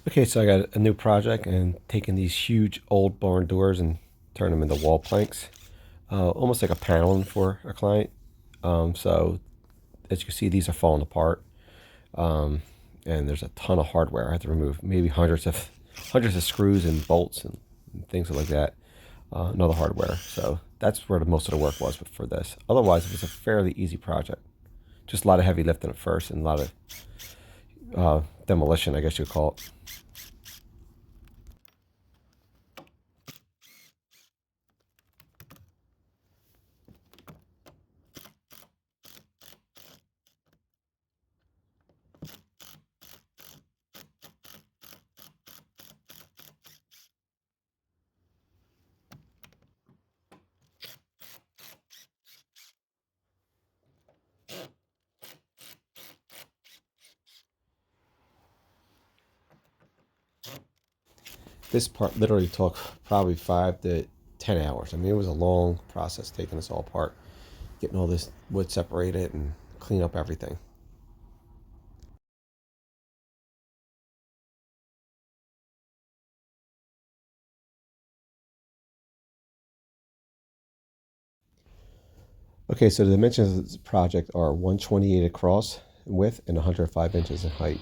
Okay, so I got a new project and taking these huge old barn doors and turn them into wall planks, almost like a paneling for a client. So as you can see, these are falling apart, and there's a ton of hardware I have to remove, maybe hundreds of screws and bolts and things like that, and other hardware. So that's where most of the work was for this. Otherwise, it was a fairly easy project. Just a lot of heavy lifting at first and a lot of demolition, I guess you'd call it. This part literally took probably 5 to 10 hours. I mean, it was a long process taking this all apart, getting all this wood separated and clean up everything. Okay, so the dimensions of this project are 128 across in width and 105 inches in height.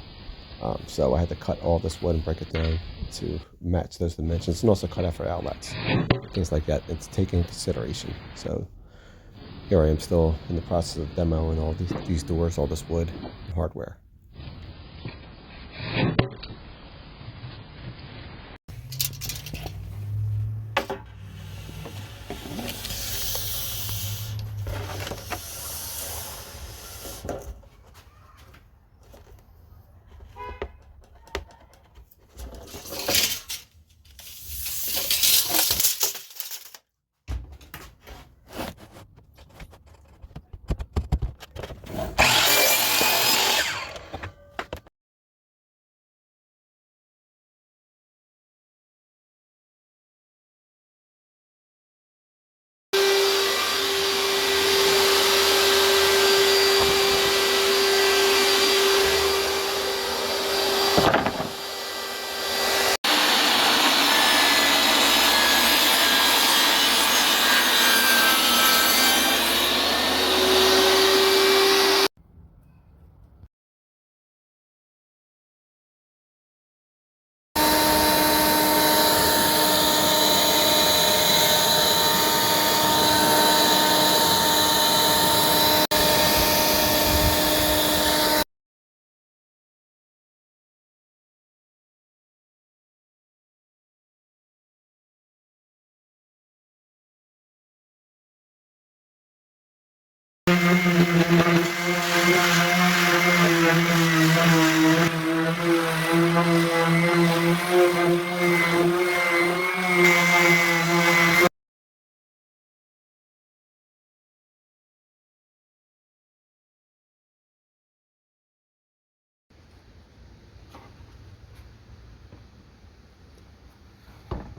So I had to cut all this wood and break it down to match those dimensions, and also cut out for outlets, things like that. It's taken into consideration. So here I am still in the process of demoing all these doors, all this wood and hardware.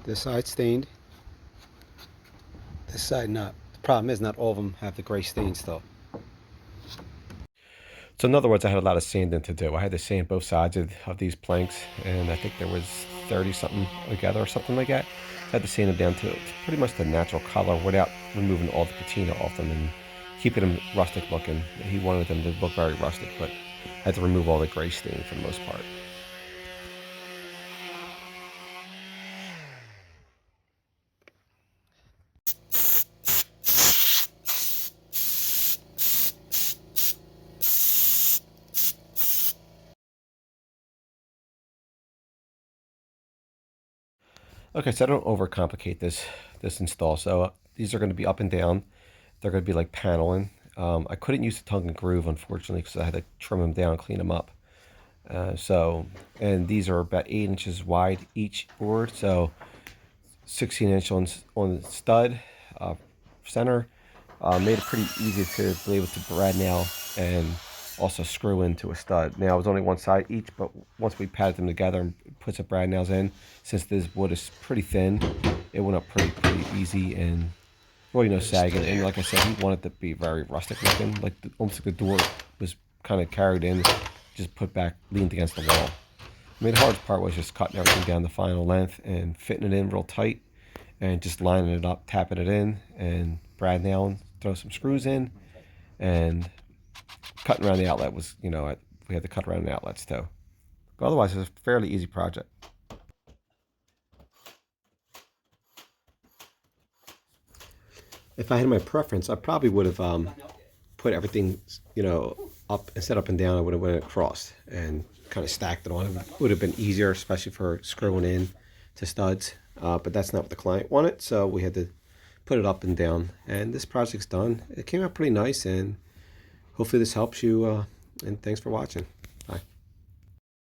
This side stained, this side not. The problem is not all of them have the gray stain still. So in other words, I had a lot of sanding to do. I had to sand both sides of these planks, and I think there was 30 something together or something like that. I had to sand them down to pretty much the natural color without removing all the patina off them and keeping them rustic looking. He wanted them to look very rustic, but I had to remove all the gray stain for the most part. Okay, so I don't overcomplicate this install. So these are going to be up and down. They're going to be like paneling. I couldn't use the tongue and groove, unfortunately, because I had to trim them down, clean them up. And these are about 8 inches wide each board. So 16 inch on the stud, center. Made it pretty easy to be able to brad nail and also screw into a stud. Now it was only one side each, but once we patted them together and put some brad nails in, since this wood is pretty thin, it went up pretty easy and really no sagging. And like I said, he wanted it to be very rustic looking, almost like the door was kind of carried in, just put back, leaned against the wall. I mean, the hardest part was just cutting everything down the final length and fitting it in real tight and just lining it up, tapping it in, and brad nailing, throw some screws in, and cutting around the outlet was, we had to cut around the outlets too. But otherwise, it was a fairly easy project. If I had my preference, I probably would have put everything, up instead up and down. I would have went across and kind of stacked it on. It would have been easier, especially for screwing in to studs. But that's not what the client wanted, so we had to put it up and down. And this project's done. It came out pretty nice, and hopefully this helps you. And thanks for watching.